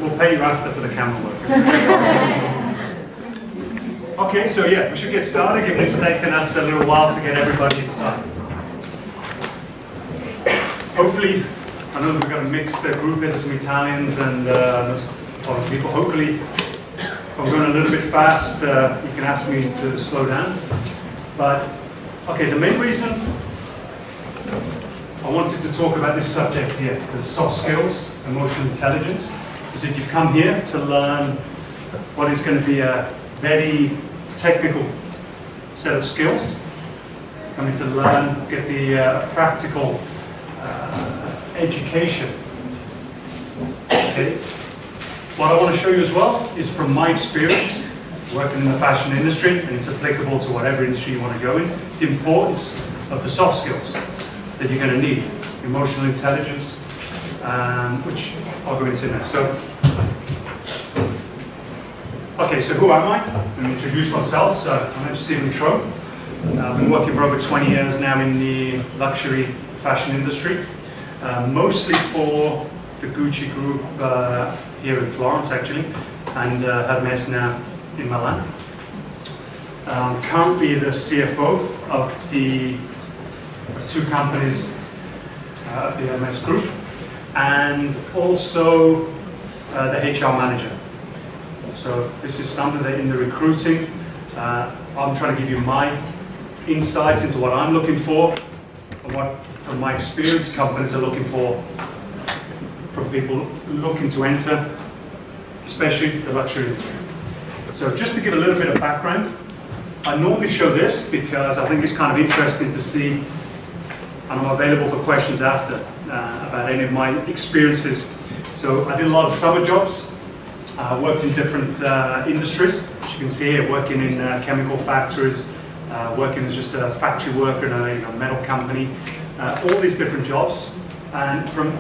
We'll pay you after for the camera work. Okay, so yeah, we should get started, given it's taken us a little while to get everybody inside. Hopefully, I know we've got a mixed group here, there's some Italians and there's foreign people. Hopefully, if I'm going a little bit fast, you can ask me to slow down. But, okay, the main reason I wanted to talk about this subject here, the soft skills, emotional intelligence, is that you've come here to learn what is going to be a very technical set of skills. Coming to learn, get the practical education. Okay. What I want to show you as well is from my experience working in the fashion industry, and it's applicable to whatever industry you want to go in, the importance of the soft skills that you're going to need. Emotional intelligence, which I'll go into now. So, okay, so who am I? Let me introduce myself. So, my name is Stephen Trove. I've been working for over 20 years now in the luxury fashion industry, mostly for the Gucci group here in Florence, actually, and Hermes now in Milan. I'm currently the CFO of two companies of the Hermes group, and also the HR manager. So this is something that in the recruiting, I'm trying to give you my insights into what I'm looking for, and what, from my experience, companies are looking for from people looking to enter, especially the luxury industry. So just to give a little bit of background, I normally show this because I think it's kind of interesting to see, and I'm available for questions after about any of my experiences. So I did a lot of summer jobs, worked in different industries. As you can see here, working in chemical factories, working as just a factory worker in a metal company, all these different jobs. And from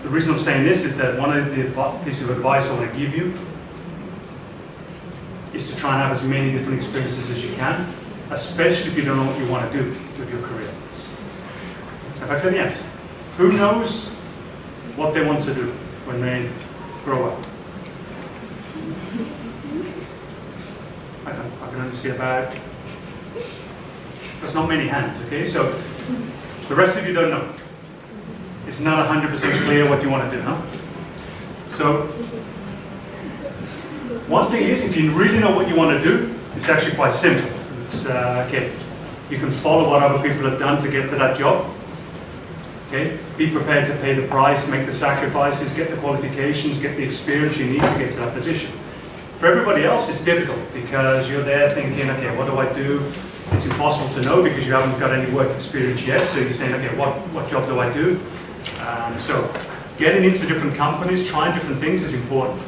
the reason I'm saying this is that one of the pieces of advice I want to give you is to try and have as many different experiences as you can, especially if you don't know what you want to do with your career. In fact, let me ask, who knows what they want to do when they grow up? I can only see about, there's not many hands, okay? So the rest of you don't know. It's not 100% clear what you want to do, huh? So one thing is, if you really know what you want to do, it's actually quite simple. It's, okay, you can follow what other people have done to get to that job. Okay, be prepared to pay the price, make the sacrifices, get the qualifications, get the experience you need to get to that position. For everybody else, it's difficult because you're there thinking, okay, what do I do? It's impossible to know because you haven't got any work experience yet. So you're saying, okay, what job do I do? So getting into different companies, trying different things is important.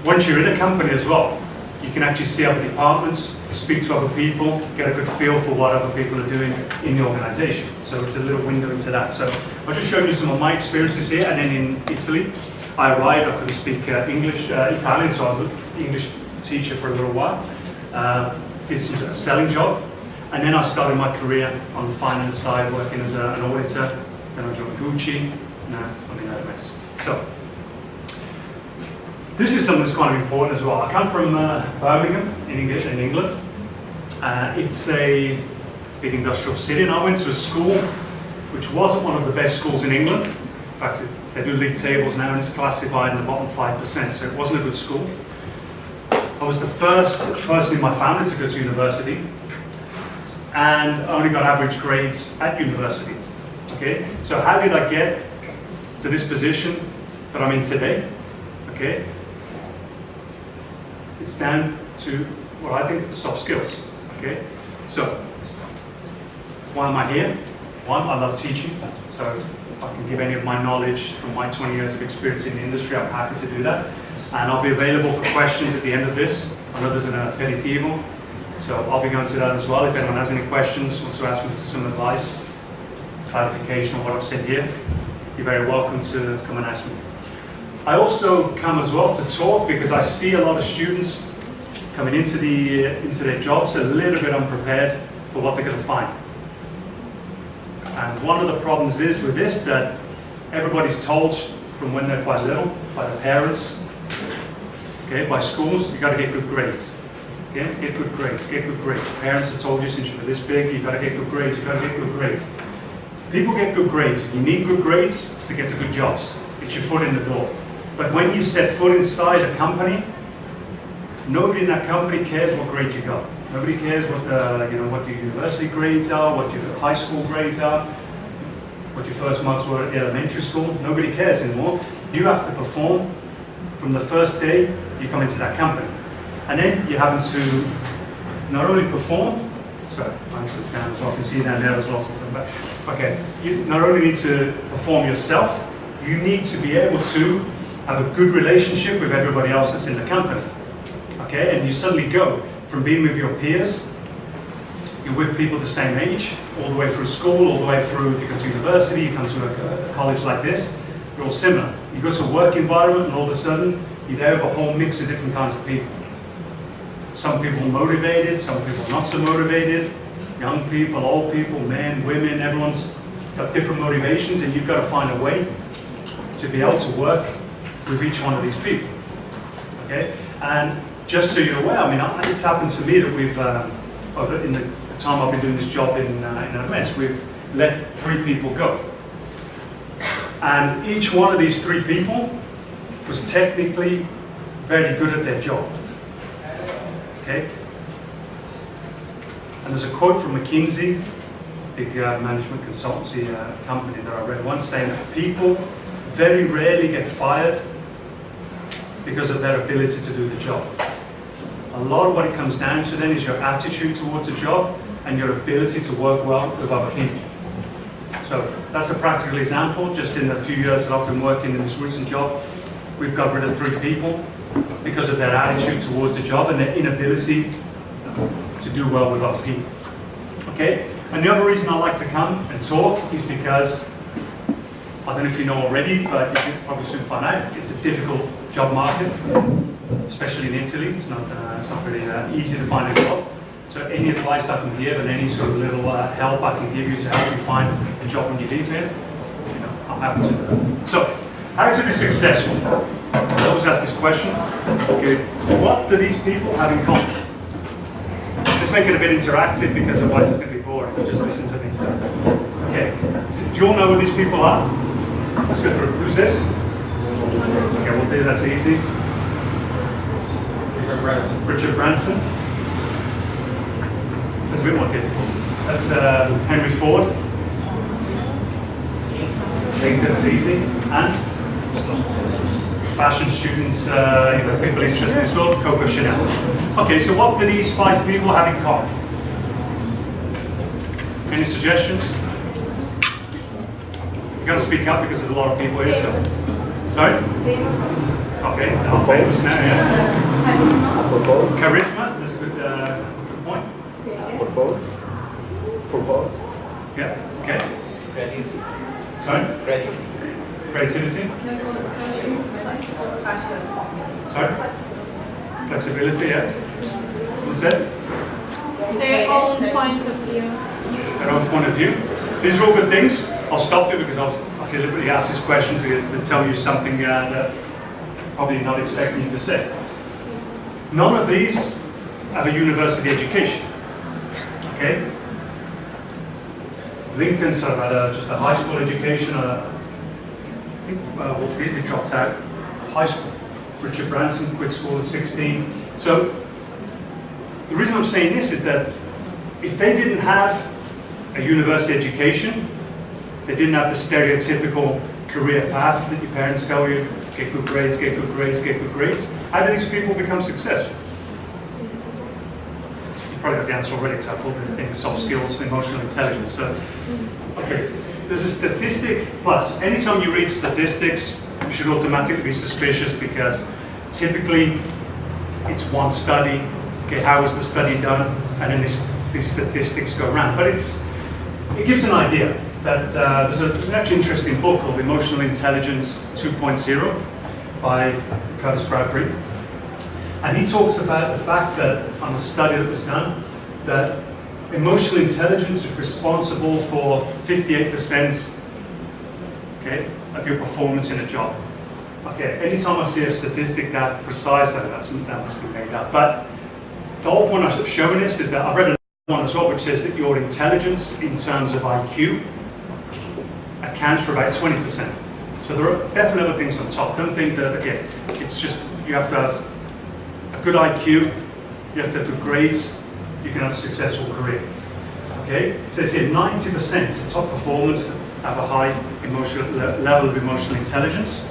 Once you're in a company as well, you can actually see other departments, speak to other people, get a good feel for what other people are doing in the organization. So it's a little window into that. So I'll just show you some of my experiences here. And then in Italy, I arrived, I couldn't speak Italian, so I was an English teacher for a little while. Did a selling job. And then I started my career on the finance side, working as an auditor. Then I joined Gucci. Now I'm in Hermes. So this is something that's kind of important as well. I come from Birmingham in England. It's a big industrial city, and I went to a school which wasn't one of the best schools in England. In fact, they do league tables now, and it's classified in the bottom 5%, so it wasn't a good school. I was the first person in my family to go to university, and I only got average grades at university. Okay, so how did I get to this position that I'm in today? Okay. It's down to what I think are soft skills. Okay, so why am I here? One, I love teaching, so if I can give any of my knowledge from my 20 years of experience in the industry, I'm happy to do that. And I'll be available for questions at the end of this. I know there's an aperitivo, so I'll be going to that as well. If anyone has any questions, wants to ask me for some advice, clarification on what I've said here, you're very welcome to come and ask me. I also come as well to talk because I see a lot of students coming into their jobs a little bit unprepared for what they're going to find. And one of the problems is with this that everybody's told from when they're quite little, by the parents, okay, by schools. You've got to get good grades. Okay? Get good grades, get good grades. Your parents have told you since you were this big, you've got to get good grades, you've got to get good grades. People get good grades. You need good grades to get the good jobs. It's your foot in the door. But when you set foot inside a company, nobody in that company cares what grade you got. Nobody cares what what your university grades are, what your high school grades are, what your first marks were at elementary school. Nobody cares anymore. You have to perform from the first day you come into that company. And then you're having to not only perform, sorry, mine's down as well, I can see you down there as well. But okay, you not only need to perform yourself, you need to be able to have a good relationship with everybody else that's in the company. Okay, and you suddenly go from being with your peers, you're with people the same age, all the way through school, all the way through, if you go to university, you come to a college like this, you're all similar. You go to a work environment and all of a sudden, you're there with a whole mix of different kinds of people. Some people are motivated, some people are not so motivated, young people, old people, men, women, everyone's got different motivations, and you've got to find a way to be able to work with each one of these people. Okay? And just so you're aware, I mean, it's happened to me that we've, in the time I've been doing this job in LMS, we've let 3 people go. And each one of these 3 people was technically very good at their job. Okay? And there's a quote from McKinsey, big management consultancy company that I read once, saying that people very rarely get fired because of their ability to do the job. A lot of what it comes down to then is your attitude towards a job and your ability to work well with other people. So that's a practical example. Just in the few years that I've been working in this recent job, we've got rid of 3 people because of their attitude towards the job and their inability to do well with other people. Okay? And the other reason I like to come and talk is because, I don't know if you know already, but you can probably soon find out, it's a difficult job market, especially in Italy. It's not very easy to find a job. So any advice I can give and any sort of little help I can give you to help you find a job when you leave here, I'm happy to do that. So, how to be successful? I always ask this question. Okay, what do these people have in common? Let's make it a bit interactive because otherwise it's going to be boring. Just listen to these. Okay, so do you all know who these people are? Let's go through. Who's this? Okay, well, that's easy. Richard Branson. That's a bit more difficult. That's Henry Ford. That's easy. And fashion students, people interested as well, Coco Chanel. Okay, so what do these 5 people have in common? Any suggestions? You've got to speak up because there's a lot of people here. So. Sorry? Okay, I'm famous now, yeah. Propose. Charisma, that's a good point. Propose. Propose. Yeah, okay. Creativity. Sorry? Creativity. Creativity? Sorry? Flexibility, yeah. Someone said? Their own point of view. Their own point of view. These are all good things. I'll stop you because I deliberately asked this question to tell you something that I'm probably not expecting you to say. None of these have a university education. Okay? Lincoln sort of had just a high school education. I think Walt Disney dropped out of high school. Richard Branson quit school at 16. So the reason I'm saying this is that if they didn't have a university education, they didn't have the stereotypical career path that your parents tell you, get good grades, get good grades, get good grades. How do these people become successful? You probably have the answer already because I called this thing soft skills, emotional intelligence. So, okay, there's a statistic, plus anytime you read statistics, you should automatically be suspicious because typically it's one study, okay, how was the study done, and then these statistics go around. But it gives an idea that there's an actually interesting book called Emotional Intelligence 2.0 by Travis Bradbury. And he talks about the fact that, on a study that was done, that emotional intelligence is responsible for 58% okay, of your performance in a job. Okay, anytime I see a statistic that precise, that must be made up. But the whole point of showing this is that I've read another one as well, which says that your intelligence in terms of IQ accounts for about 20%. So there are definitely other things on top. Don't think that, again, it's just you have to have a good IQ, you have to have good grades, you can have a successful career. Okay, it says here 90% of top performers have a high level of emotional intelligence.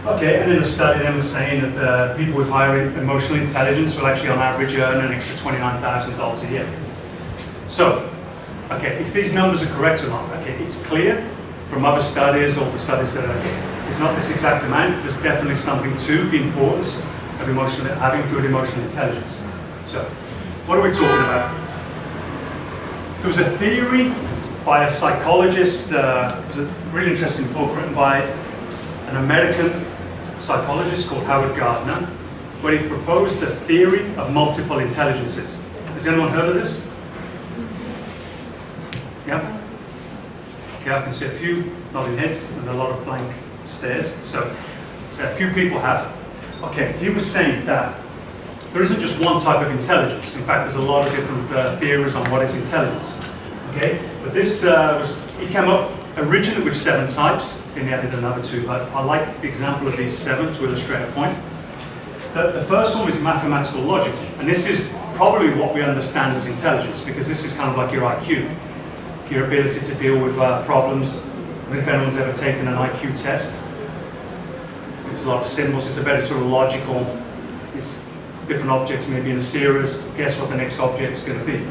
Okay, and in a study they were saying that people with higher emotional intelligence will actually on average earn an extra $29,000 a year. So, okay, if these numbers are correct or not, okay, it's clear from other studies or the studies that are, it's not this exact amount, there's definitely something to the importance of having good emotional intelligence. So, what are we talking about? There was a theory by a psychologist, it was a really interesting book written by an American psychologist called Howard Gardner, where he proposed a theory of multiple intelligences. Has anyone heard of this? Yeah? Okay, I can see a few nodding heads and a lot of blank stares. So a few people have. Okay, he was saying that there isn't just one type of intelligence. In fact, there's a lot of different theories on what is intelligence. Okay, but this he came up originally with 7 types, then he added another 2, but I like the example of these 7 to illustrate a point. The first one is mathematical logic, and this is probably what we understand as intelligence, because this is kind of like your IQ, your ability to deal with problems. I mean, if anyone's ever taken an IQ test, there's a lot of symbols, it's a very sort of logical, it's different objects maybe in a series, guess what the next object is going to be.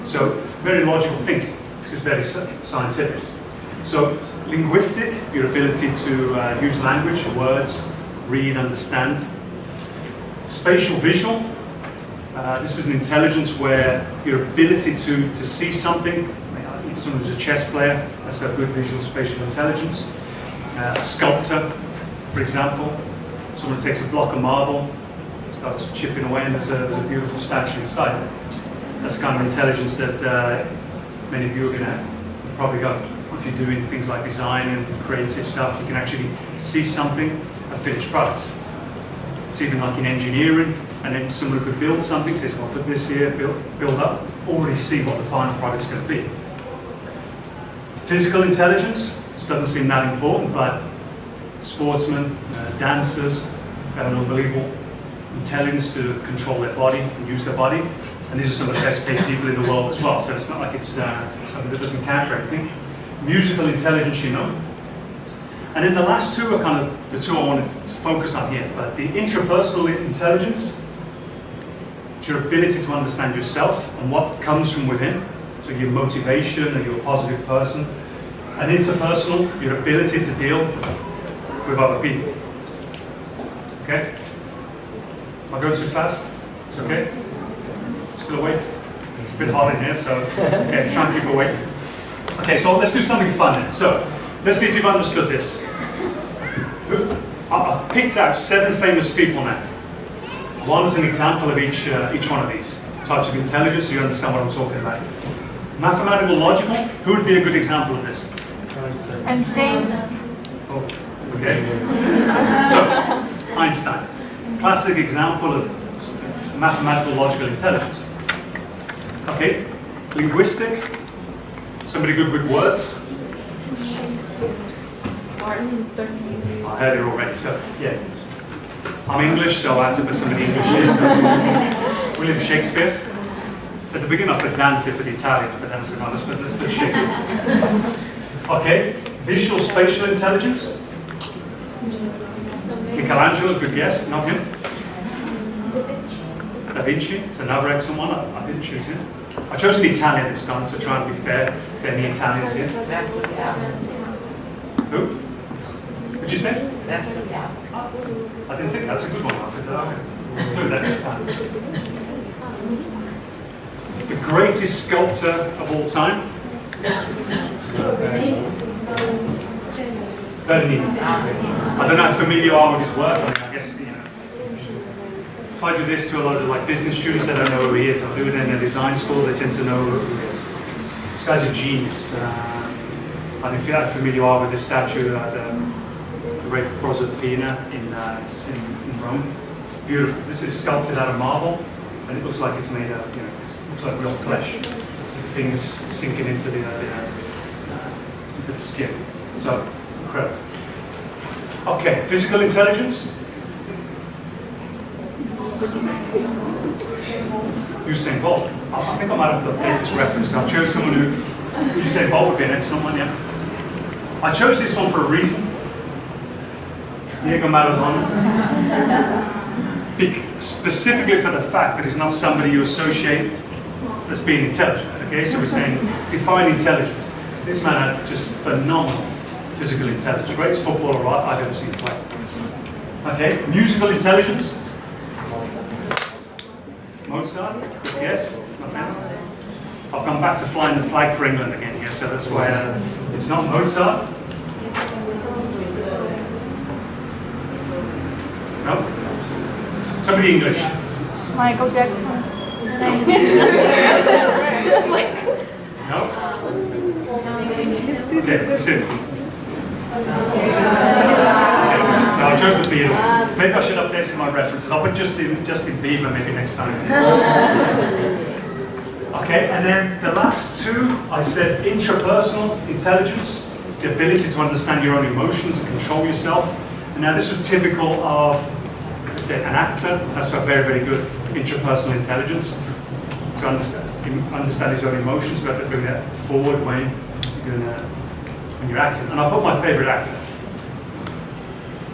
So it's very logical thinking, it's very scientific. So linguistic, your ability to use language, words, read, understand. Spatial visual, this is an intelligence where your ability to see something, someone who's a chess player, that's a good visual spatial intelligence. A sculptor, for example, someone takes a block of marble, starts chipping away, and there's a beautiful statue inside. That's the kind of intelligence that many of you are going to have probably got. If you're doing things like design and creative stuff, you can actually see something, a finished product. It's even like in engineering, and then someone who could build something, says, well, put this here, build up, already see what the final product's going to be. Physical intelligence, this doesn't seem that important, but sportsmen, dancers have an unbelievable intelligence to control their body and use their body. And these are some of the best paid people in the world as well, so it's not like it's something that doesn't count for anything. Musical intelligence, you know. And then the last 2 are kind of the 2 I wanted to focus on here. But the intrapersonal intelligence, it's your ability to understand yourself and what comes from within. So your motivation, or you're a positive person. And interpersonal, your ability to deal with other people. Okay? Am I going too fast? It's okay? Still awake? It's a bit hot in here, so okay, try and keep awake. Okay, so let's do something fun then. So, let's see if you've understood this. I've picked out 7 famous people now. One is an example of each one of these types of intelligence, so you understand what I'm talking about. Mathematical logical, who would be a good example of this? Einstein. Oh, okay. So, Einstein. Classic example of mathematical logical intelligence. Okay, linguistic. Somebody good with words? I heard it already, so yeah. I'm English, so I had to put somebody English here. So. William Shakespeare. At the beginning I put Dante for the Italians, but then I said, no, let's put Shakespeare. Okay, visual spatial intelligence. Michelangelo, good guess, not him. Da Vinci, it's another excellent one. I didn't choose him. I chose an Italian this time to try and be fair to any Italians here. Who? Did you say? I didn't think that's a good one. I'll include that next time. The greatest sculptor of all time? Bernini. I don't know how familiar you are with his work. I guess, you know, if I do this to a lot of like business students, they don't know who he is. I'll do it in a design school, they tend to know who he is. This guy's a genius. And if you're familiar with this statue, the great Proserpina it's in Rome. Beautiful. This is sculpted out of marble, and it looks like it's made of, it looks like real flesh. Things sinking into the skin. So, incredible. Okay, physical intelligence. Usain Bolt. I think I might have to take this reference. I chose someone who, Usain Bolt would be an excellent one, yeah. I chose this one for a reason. Diego Maradona. Specifically for the fact that he's not somebody you associate as being intelligent, okay? So we're saying, define intelligence. This man had just phenomenal physical intelligence. The greatest footballer I've ever seen play. Okay, musical intelligence. Mozart, good guess. I've gone back to flying the flag for England again here, so that's why it's not Mozart. No? Somebody English. Michael Jackson. No? Okay, listen. So I chose the Beatles. Maybe I should update some of my references. I'll put Justin Bieber maybe next time. Okay, and then the last two, I said intrapersonal intelligence, the ability to understand your own emotions and control yourself. And now this was typical of, let's say, an actor. That's a very, very good intrapersonal intelligence to understand his own emotions. We have to bring that forward when you're acting. And I'll put my favorite actor.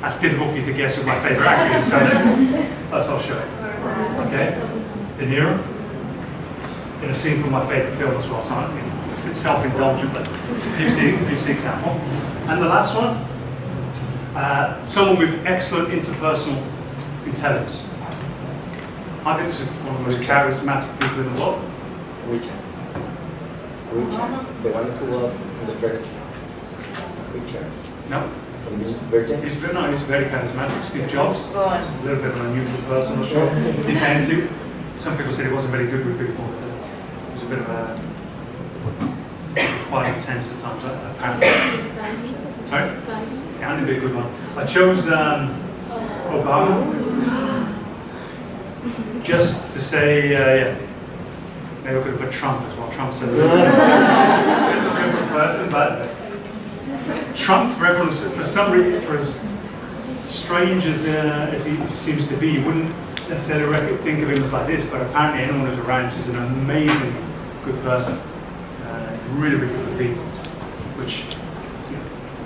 That's difficult for you to guess who my favorite actor is, so I'll show you. Okay, De Niro. In a scene from my favorite film as well, so it's a bit self-indulgent, but you see example. And the last one, someone with excellent interpersonal intelligence. I think this is one of the most charismatic people in the world. Richard. The one who was in the first picture. No. Virgin? He's very charismatic. Steve Jobs, a little bit of an unusual person, I'm sure. Defensive. Some people said he wasn't very good with people. He was a bit of quite intense at times, apparently. Sorry? Yeah, Andy would be a good one. I chose Obama. Just to say, yeah. Maybe I could have put Trump as well. Trump's a different person, but Trump, for everyone, for some reason, for as strange as he seems to be, you wouldn't necessarily think of him as like this, but apparently anyone who's around him is an amazing good person. Really, really good people, which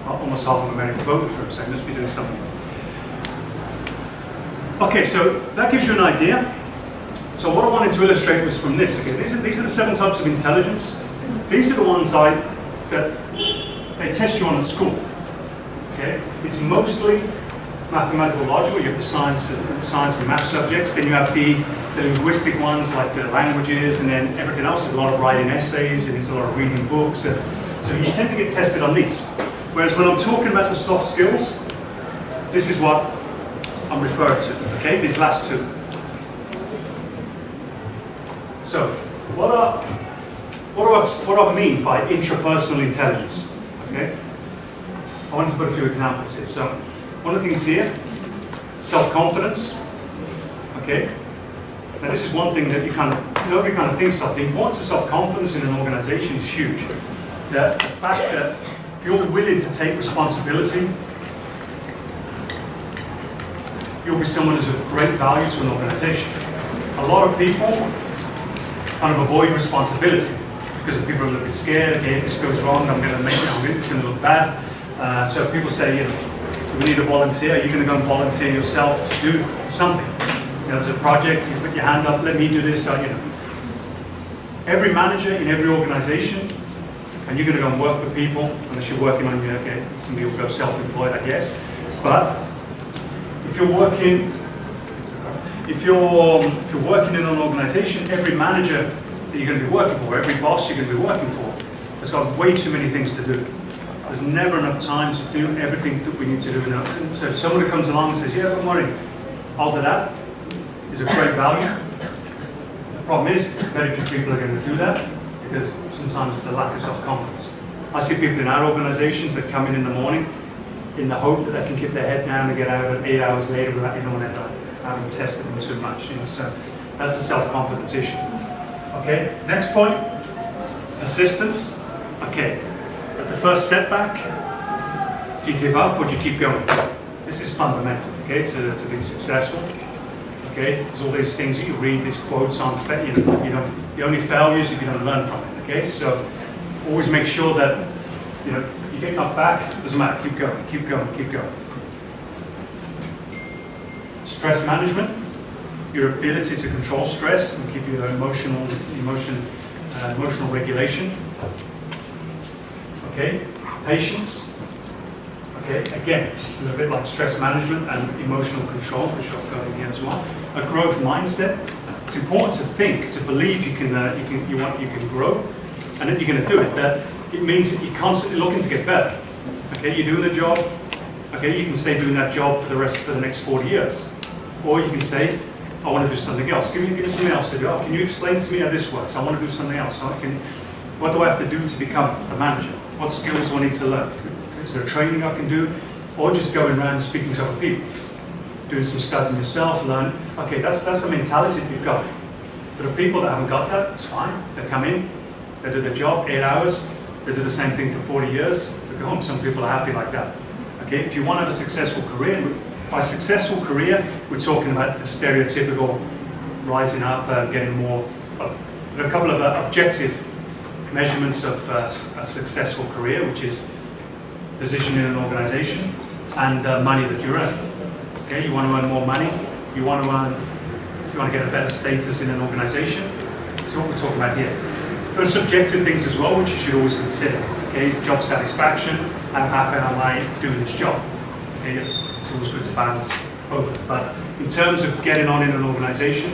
almost half of America voted for him, so he must be doing something. Okay, so that gives you an idea. So what I wanted to illustrate was from this. Okay, these are the 7 types of intelligence. These are the ones that they test you on at school. Okay, it's mostly mathematical, logical. You have the science and math subjects. Then you have the linguistic ones, like the languages, and then everything else is a lot of writing essays, and it's a lot of reading books. So you tend to get tested on these. Whereas when I'm talking about the soft skills, this is what I'm referring to. Okay, these last two. So, what do I mean by intrapersonal intelligence? Okay, I want to put a few examples here. So, one of the things here, self-confidence. Okay, now this is one thing that nobody kind of thinks of. The importance of self-confidence in an organization is huge. The fact that if you're willing to take responsibility, you'll be someone who's of great value to an organization. A lot of people kind of avoid responsibility because people are a little bit scared. Okay, if this goes wrong, I'm going to make it. It's going to look bad. So people say, we need a volunteer. You're going to go and volunteer yourself to do something. There's a project. You put your hand up. Let me do this. Every manager in every organization, and you're going to go and work for people unless you're working on your. Okay, some people go self-employed, I guess. But if you're working in an organization, every manager that you're going to be working for, every boss you're going to be working for, has got way too many things to do. There's never enough time to do everything that we need to do. And so if someone comes along and says, yeah, don't worry, I'll do that, is a great value. The problem is, very few people are going to do that because sometimes it's the lack of self-confidence. I see people in our organizations that come in the morning in the hope that they can keep their head down and get out of it 8 hours later without anyone ever having tested them too much. So that's a self-confidence issue. Okay, next point, persistence. Okay, at the first setback, do you give up or do you keep going? This is fundamental, okay, to being successful. Okay, there's all these things that you read, these quotes on, you only fail is if you don't learn from it. Okay, so always make sure that you get knocked back, doesn't matter, keep going, keep going, keep going. Stress management, your ability to control stress and keep your emotional regulation. Okay, patience. Okay, again, a little bit like stress management and emotional control, which I'll go in here as well. A growth mindset. It's important to think, to believe you can grow, and that you're going to do it. That it means that you're constantly looking to get better. Okay, you're doing a job. Okay, you can stay doing that job for the next 40 years, or you can say, I want to do something else. Give me something else to do. Oh, can you explain to me how this works? I want to do something else. What do I have to do to become a manager? What skills do I need to learn? Is there training I can do? Or just going around and speaking to other people? Doing some studying yourself, learn. Okay, that's the mentality that you've got. But the people that haven't got that, it's fine. They come in, they do their job, 8 hours, they do the same thing for 40 years, they go home. Some people are happy like that. Okay, if you want to have a successful career, by successful career, we're talking about the stereotypical rising up, getting more. There are a couple of objective measurements of a successful career, which is position in an organization and money that you earn. Okay, you want to earn more money, you want to get a better status in an organization. That's what we're talking about here. There are subjective things as well, which you should always consider. Okay, job satisfaction, how happy am I doing this job? Okay, it's always good to balance both of them. But in terms of getting on in an organization,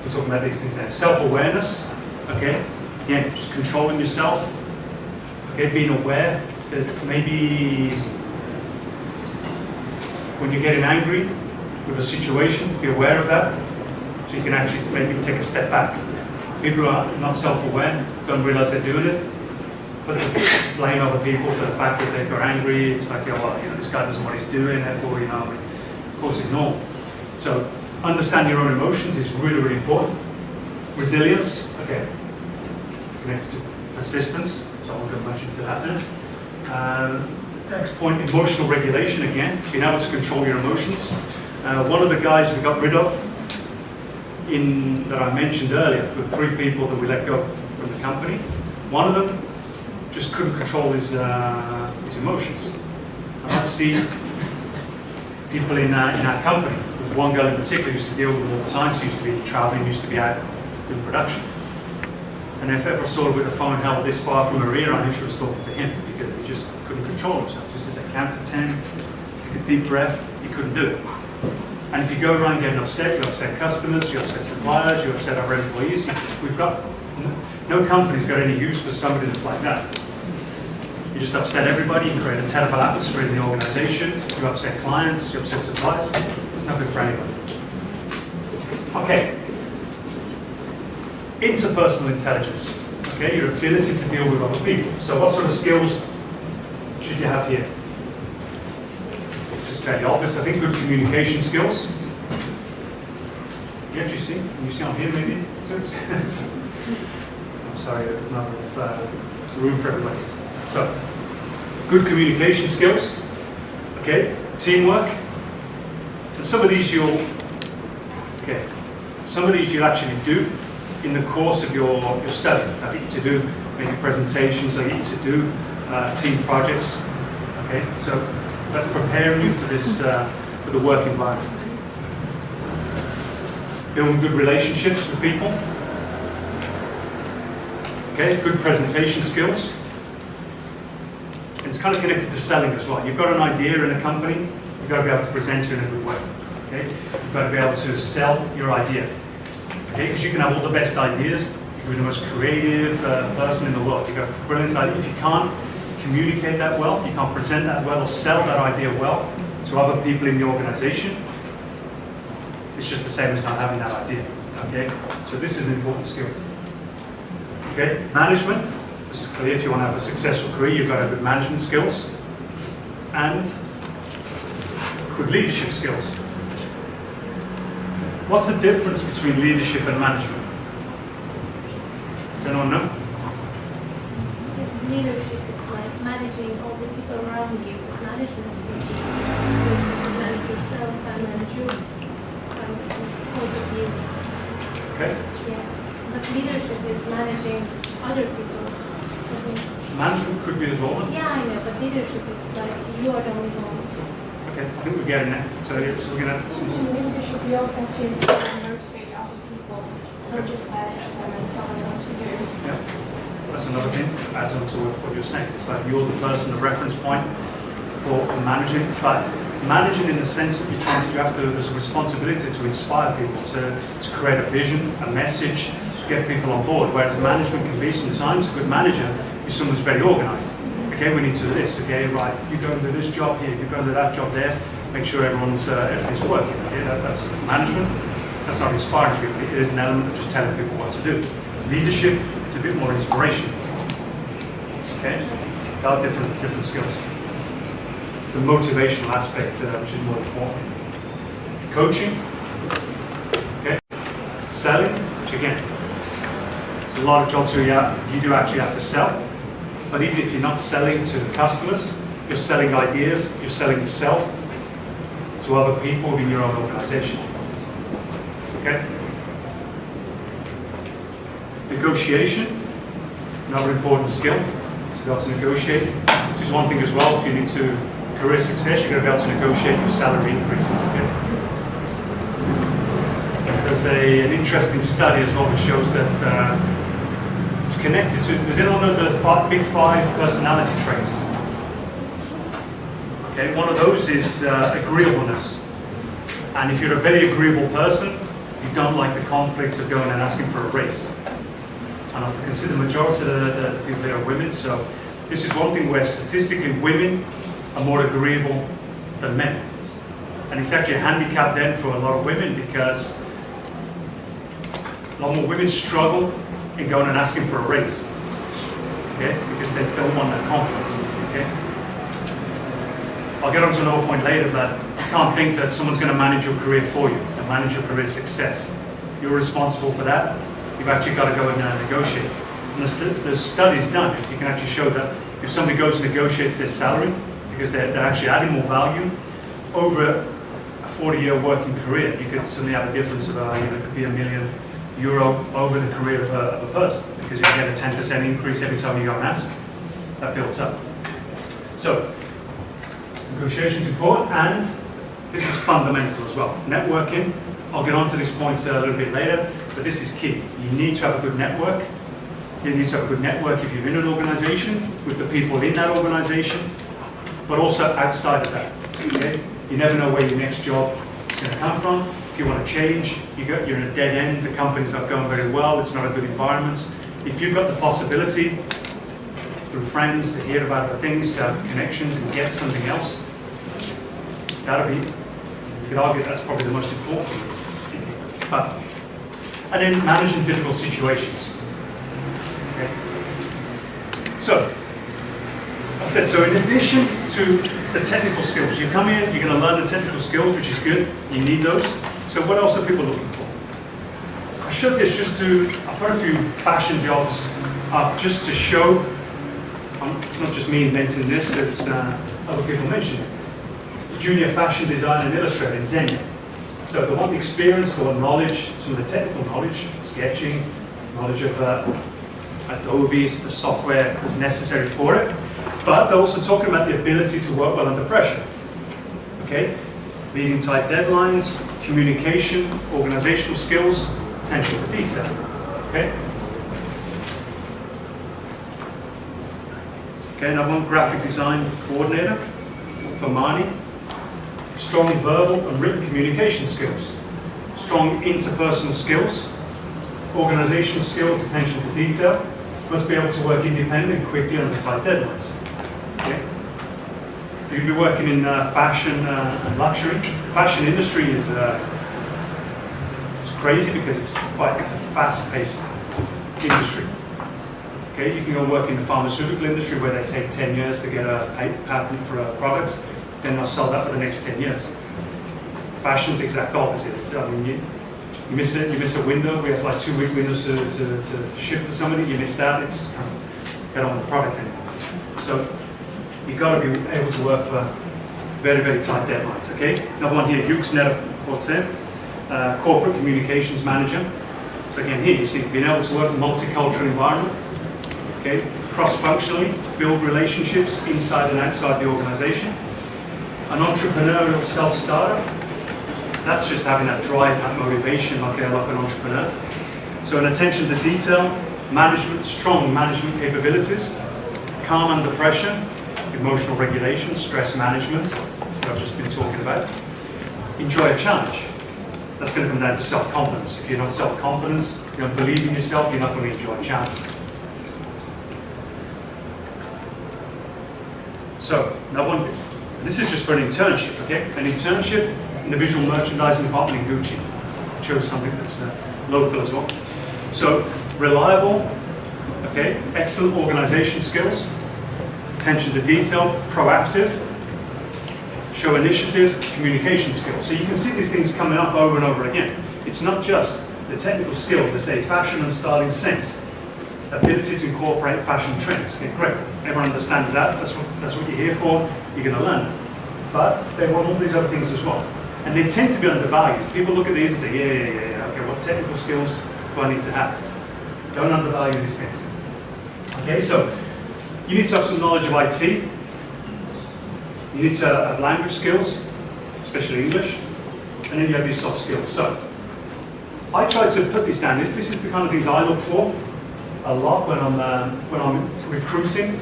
we're talking about these things there. Self-awareness, okay, again, just controlling yourself, okay, being aware that maybe when you're getting angry with a situation, be aware of that, so you can actually maybe take a step back. People who are not self-aware don't realize they're doing it, but they blame other people for the fact that they're angry. It's like, this guy doesn't know what he's doing, therefore, of course he's normal. So understanding your own emotions is really, really important. Resilience, okay, connects to persistence, so I won't go much into that now. Next point, emotional regulation again, being able to control your emotions. One of the guys we got rid of that I mentioned earlier, the 3 people that we let go from the company, one of them just couldn't control his emotions. And I'd see people in our company. There was one girl in particular who used to deal with them all the time. She used to be traveling, used to be out doing production. And if ever saw her with the phone held this far from her ear, I knew she was talking to him because he just couldn't control himself. Just to say count to 10, take a deep breath, he couldn't do it. And if you go around getting upset, you upset customers, you upset suppliers, you upset other employees. We've got, no company's got any use for somebody that's like that. You just upset everybody, you create a terrible atmosphere in the organization, you upset clients, you upset suppliers. It's not good for anybody. Okay. Interpersonal intelligence, okay, your ability to deal with other people. So what sort of skills should you have here? This is fairly obvious. I think good communication skills. Yeah, do you see? Can you see on here maybe? I'm sorry, there's not enough room for everybody. So, good communication skills, okay, teamwork, and some of these you'll actually do in the course of your study. I get you to do maybe presentations, I get you to do team projects. Okay, so that's preparing you for this for the work environment. Building good relationships with people. Okay, good presentation skills. And it's kind of connected to selling as well. You've got an idea in a company, you've got to be able to present it in a good way. Okay, you've got to be able to sell your idea. Okay, because you can have all the best ideas, you can be the most creative person in the world. You've got a brilliant idea. If you can't communicate that well, you can't present that well or sell that idea well to other people in the organization, it's just the same as not having that idea. Okay, so this is an important skill. Okay, management. This is clear. If you want to have a successful career, you've got to have good management skills. And good leadership skills. What's the difference between leadership and management? Does anyone know? Leadership is like managing all the people around you. Management would be to manage yourself and manage your point of view. Okay. Yeah. But leadership is managing other people. Management could be as well. Yeah, I know, but leadership is like you are the only one. Okay, I think we're getting that. So yes, we're gonna. In leadership, you also have to inspire and motivate other people, not just manage them and tell them what to do. Yeah, that's another thing. Adds on to what you're saying. It's like you're the person, the reference point for managing, but managing in the sense that you have to. There's a responsibility to inspire people, to create a vision, a message, get people on board. Whereas management can be sometimes a good manager is someone who's very organised. Okay, we need to do this. Okay, right, you go and do this job here, you go and do that job there. Make sure everything's working. Okay, that's management. That's not inspiring people. It is an element of just telling people what to do. Leadership, it's a bit more inspiration. Okay, there are different skills. The motivational aspect, which is more important. Coaching. Okay, selling, which again, there's a lot of jobs where you do actually have to sell. But even if you're not selling to the customers, you're selling ideas, you're selling yourself to other people in your own organization. Okay? Negotiation, another important skill to be able to negotiate. This is one thing as well, if you need to career success, you're going to be able to negotiate your salary increases. Okay? There's an interesting study as well that shows that it's connected to, does anyone know the big 5 personality traits? Okay, one of those is agreeableness. And if you're a very agreeable person, you don't like the conflicts of going and asking for a raise. And I consider the majority of the people there are women, so this is one thing where statistically women are more agreeable than men. And it's actually a handicap then for a lot of women because a lot more women struggle in going and asking for a raise, okay? Because they don't want that conflict, okay? I'll get on to another point later, but you can't think that someone's going to manage your career for you and manage your career success. You're responsible for that. You've actually got to go and negotiate. And there's studies done. If you can actually show that if somebody goes and negotiates their salary, because they're actually adding more value, over a 40-year working career, you could suddenly have a difference of, it could be €1 million over the career of a person, because you get a 10% increase every time you go and ask. That builds up. So, negotiation is important, and this is fundamental as well. Networking, I'll get onto these points a little bit later, but this is key. You need to have a good network. You need to have a good network if you're in an organization, with the people in that organization, but also outside of that. Okay? You never know where your next job is going to come from. If you want to change, you're in a dead end, the company's not going very well, it's not a good environment. If you've got the possibility, through friends, to hear about other things, to have connections and get something else, you could argue that's probably the most important thing. And then managing difficult situations. Okay. So, I said, so in addition to the technical skills, you come in, you're going to learn the technical skills, which is good, you need those. So what else are people looking for? I showed this I put a few fashion jobs up just to show, it's not just me inventing this, it's other people mentioned it. Junior fashion designer and illustrator in Xenia. So if they want the experience, they want knowledge, some of the technical knowledge, sketching, knowledge of Adobe, the software that's necessary for it. But they're also talking about the ability to work well under pressure. Okay? Meeting tight deadlines, communication, organizational skills, attention to detail. Okay? Okay, another one, graphic design coordinator for Marnie. Strong verbal and written communication skills. Strong interpersonal skills. Organizational skills, attention to detail. Must be able to work independently and quickly under tight deadlines. Okay? If you'll be working in fashion and luxury, the fashion industry is it's crazy because it's a fast-paced industry. Okay, you can go work in the pharmaceutical industry where they take 10 years to get a patent for a product, then they'll sell that for the next 10 years. Fashion's the exact opposite. I mean, you miss a window. We have like 2-week windows to ship to somebody. You miss that. It's kind of get on the product anymore. So you got to be able to work for very, very tight deadlines. Okay. Another one here, corporate communications manager. So again, here you see being able to work in a multicultural environment. Okay. Cross-functionally, build relationships inside and outside the organization. An entrepreneurial self-starter. That's just having that drive, that motivation, like an entrepreneur. So an attention to detail, management, strong management capabilities, calm under pressure, emotional regulation, stress management, that I've just been talking about. Enjoy a challenge. That's going to come down to self-confidence. If you're not self-confident, you don't believe in yourself, you're not going to enjoy a challenge. So, another one, this is just for an internship, okay? An internship in the visual merchandising department in Gucci. I chose something that's local as well. So, reliable, okay? Excellent organization skills, attention to detail, proactive, show initiative, communication skills. So you can see these things coming up over and over again. It's not just the technical skills, they say fashion and styling sense, ability to incorporate fashion trends. Okay, great. Everyone understands that. That's what you're here for. You're going to learn. But they want all these other things as well. And they tend to be undervalued. People look at these and say, yeah. Okay, what technical skills do I need to have? Don't undervalue these things. Okay, so you need to have some knowledge of IT. You need to have language skills, especially English. And then you have these soft skills. So I try to put these down. This is the kind of things I look for a lot when I'm recruiting.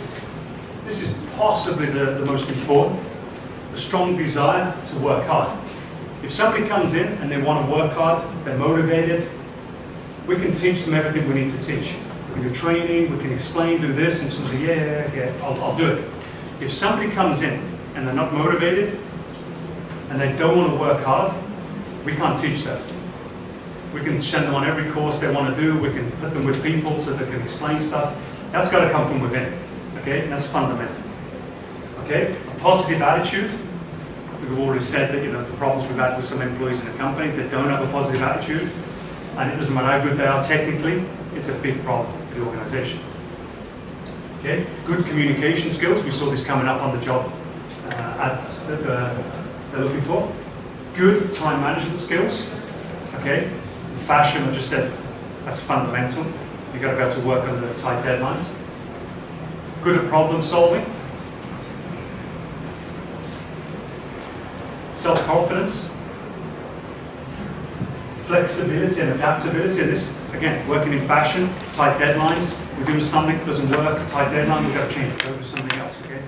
This is possibly the most important. A strong desire to work hard. If somebody comes in and they want to work hard, they're motivated, we can teach them everything we need to teach. We can do training, we can explain, do this, and someone say, yeah, I'll do it. If somebody comes in and they're not motivated and they don't want to work hard, we can't teach that. We can send them on every course they want to do, we can put them with people so they can explain stuff. That's got to come from within, okay? And that's fundamental. Okay? A positive attitude. We've already said that, the problems we've had with some employees in the company that don't have a positive attitude, and it doesn't matter how good they are technically, it's a big problem for the organization. Okay? Good communication skills. We saw this coming up on the job ads that they're looking for. Good time management skills. Okay? Fashion, I just said, that's fundamental. You've got to be able to work under tight deadlines. Good at problem solving. Self-confidence. Flexibility and adaptability. And this, again, working in fashion, tight deadlines. We're doing something that doesn't work, tight deadline, we've got to change, go do something else, okay?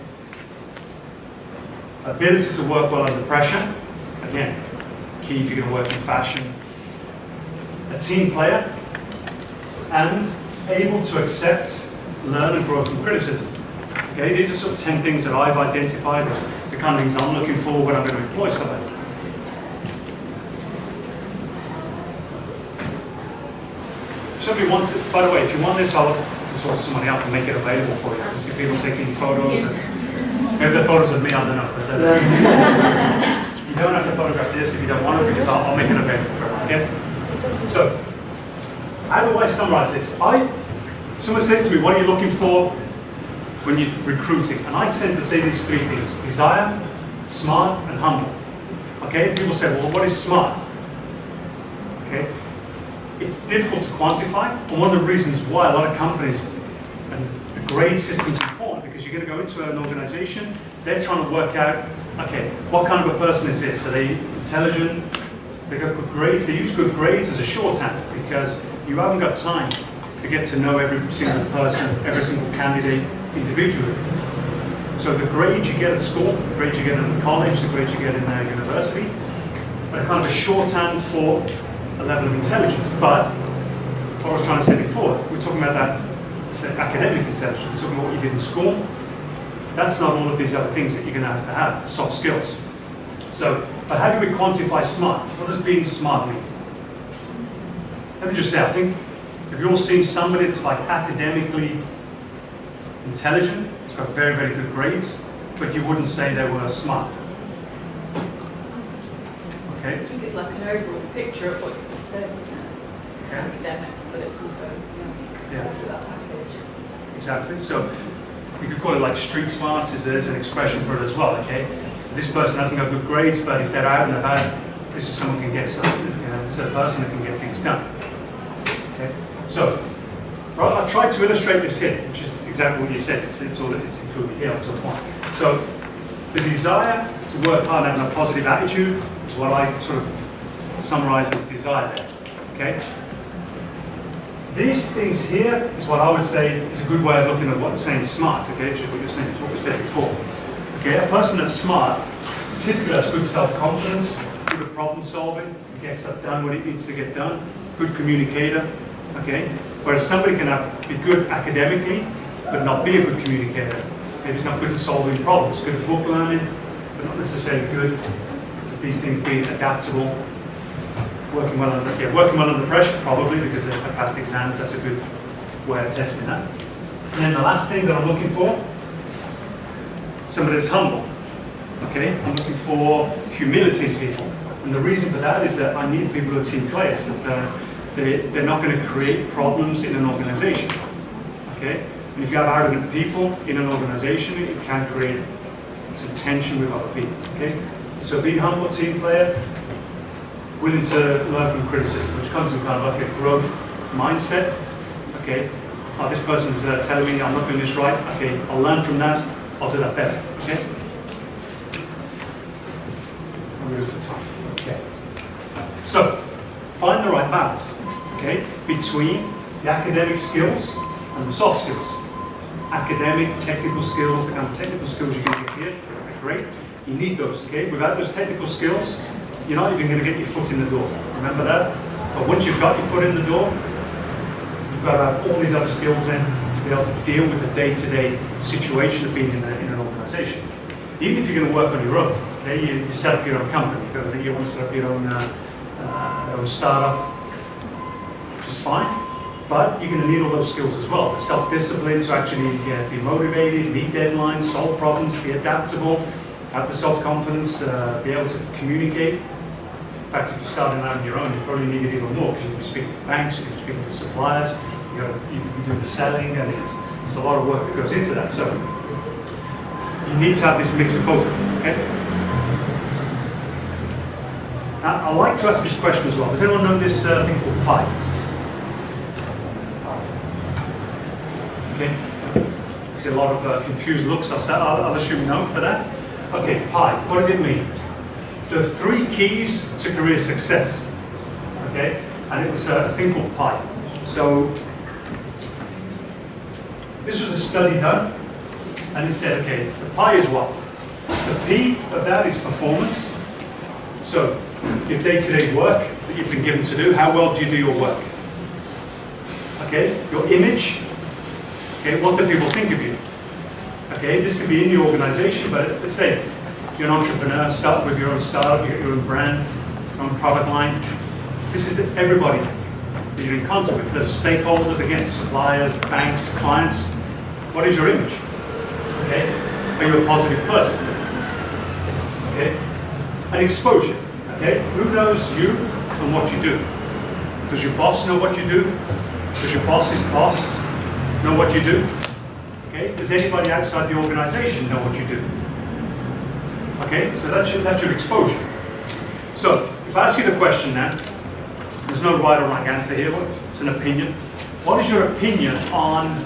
Ability to work well under pressure. Again, key if you're going to work in fashion. A team player, and able to accept, learn, and grow from criticism. Okay, these are sort of 10 things that I've identified as the kind of things I'm looking for when I'm going to employ somebody. If somebody wants it, by the way, if you want this, I'll sort somebody out and make it available for you. I can see people taking photos, and maybe they're photos of me, I don't know. But you don't have to photograph this if you don't want to, because I'll make it available for everyone. Okay? So, how do I summarize this? Someone says to me, what are you looking for when you're recruiting? And I tend to say these 3 things: desire, smart, and humble. Okay? People say, well, what is smart? Okay? It's difficult to quantify, and one of the reasons why a lot of companies, and the grade system is important, because you're going to go into an organization, they're trying to work out, okay, what kind of a person is this? Are they intelligent? They got good grades. They use good grades as a shorthand because you haven't got time to get to know every single person, every single candidate individually. So the grades you get at school, the grades you get in college, the grades you get in university, are kind of a shorthand for a level of intelligence. But what I was trying to say before, we're talking about that academic intelligence. We're talking about what you did in school. That's not all of these other things that you're going to have, soft skills. So, but how do we quantify smart? What does being smart mean? Let me just say, I think if you're all seeing somebody that's like academically intelligent, it's got very, very good grades, but you wouldn't say they were smart. Okay? Okay? I think it's like an overall picture of what you said, isn't it? It's Okay. academic, but it's also, Yeah. part of that package. Exactly. So you could call it like street smarts is an expression for it as well, okay? This person hasn't got good grades, but if they're out and about, this is someone who can get something. This is a person who can get things done. Okay? So, well, I've tried to illustrate this here, which is exactly what you said. It's included here up to a point. So, the desire to work hard and having a positive attitude is what I sort of summarize as desire there. Okay? These things here is what I would say is a good way of looking at what's saying smart, okay, which is what you're saying, it's what we said before. Okay, a person that's smart typically has good self-confidence, good at problem solving, gets stuff done when it needs to get done, good communicator, okay? Whereas somebody can be good academically, but not be a good communicator. Maybe he's not good at solving problems, good at book learning, but not necessarily good at these things being adaptable. Working well under pressure, probably, because they've passed exams. That's a good way of testing that. And then the last thing that I'm looking for, somebody that's humble. Okay, I'm looking for humility in people, and the reason for that is that I need people who are team players. That they're not going to create problems in an organisation. Okay, and if you have arrogant people in an organisation, it can create some tension with other people. Okay, so being humble, team player. Willing to learn from criticism, which comes in kind of like a growth mindset. Okay, oh, this person's telling me I'm not doing this right. Okay, I'll learn from that. I'll do that better. Okay. I'll move to time. Okay. So, find the right balance. Okay, between the academic skills and the soft skills. Academic, technical skills, the kind of technical skills you can get here are great. You need those. Okay, without those technical skills, you're not even going to get your foot in the door. Remember that? But once you've got your foot in the door, you've got to have all these other skills in to be able to deal with the day-to-day situation of being in an organisation. Even if you're going to work on your own, okay, you set up your own company, you want to set up your own startup, which is fine. But you're going to need all those skills as well. The self-discipline to actually be motivated, meet deadlines, solve problems, be adaptable, have the self-confidence, be able to communicate. In fact, if you're starting out on your own, you probably need it even more because you'll be speaking to banks, you'll be speaking to suppliers, you'll be doing the selling, and it's a lot of work that goes into that. So you need to have this mix of both. Okay? Now, I like to ask this question as well. Does anyone know this thing called pi? Okay. I see a lot of confused looks. I'll assume no for that. Okay, pi. What does it mean? The 3 keys to career success. Okay, and it was a thing called pi. So this was a study done, and it said, okay, the pi is what? The P of that is performance. So your day-to-day work that you've been given to do, how well do you do your work? Okay, your image. Okay, what do people think of you? Okay, this could be in your organisation, but let's say you're an entrepreneur, start with your own startup, you get your own brand, your own product line. This is everybody that you're in contact with. There's stakeholders, again, suppliers, banks, clients. What is your image? Okay, are you a positive person? Okay, and exposure. Okay, who knows you and what you do? Does your boss know what you do? Does your boss's boss know what you do? Okay, does anybody outside the organisation know what you do? Okay, so that's your exposure. So, if I ask you the question now, there's no right or wrong answer here, it's an opinion. What is your opinion on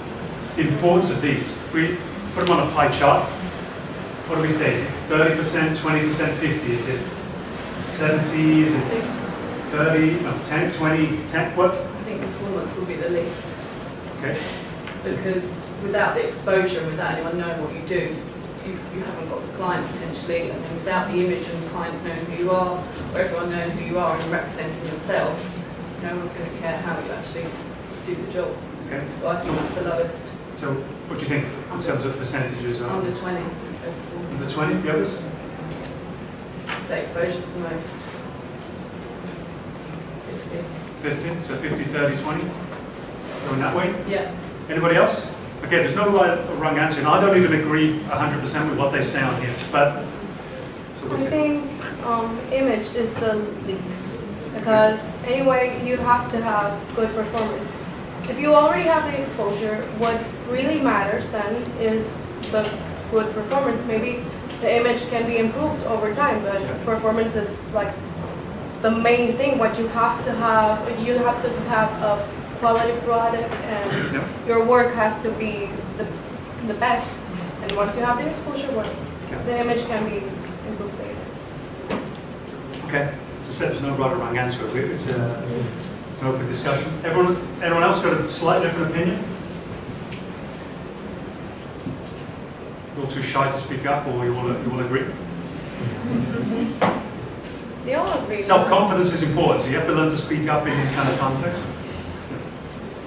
the importance of these? If we put them on a pie chart, what do we say? Is it 30%, 20%, 50? Is it 70? Is it 30? No, 10, 20, 10? What? I think performance will be the least. Okay. Because without the exposure, without anyone knowing what you do, you haven't got the client potentially, and then without the image and clients knowing who you are, or everyone knowing who you are and representing yourself, no one's going to care how you actually do the job. Okay. So I think that's the lowest. So, what do you think in terms of percentages? Under 20, so Under 20, the others? so exposure's the most. 50. 50, so 50, 30, 20? Going that way? Yeah. Anybody else? Okay, there's no right or wrong answer, and I don't even agree 100% with what they say on here, but it's So I we say, think image is the least, because anyway, you have to have good performance. If you already have the exposure, what really matters then is the good performance. Maybe the image can be improved over time, but performance is like the main thing. What you have to have a quality product, and Yeah. your work has to be the best. And once you have the exposure, the image can be improved later. okay, as I said, there's no right or wrong answer. It's an open discussion. Anyone else got a slightly different opinion? You're too shy to speak up, or you want to agree? They all agree. Self-confidence is important, so you have to learn to speak up in these kind of contexts.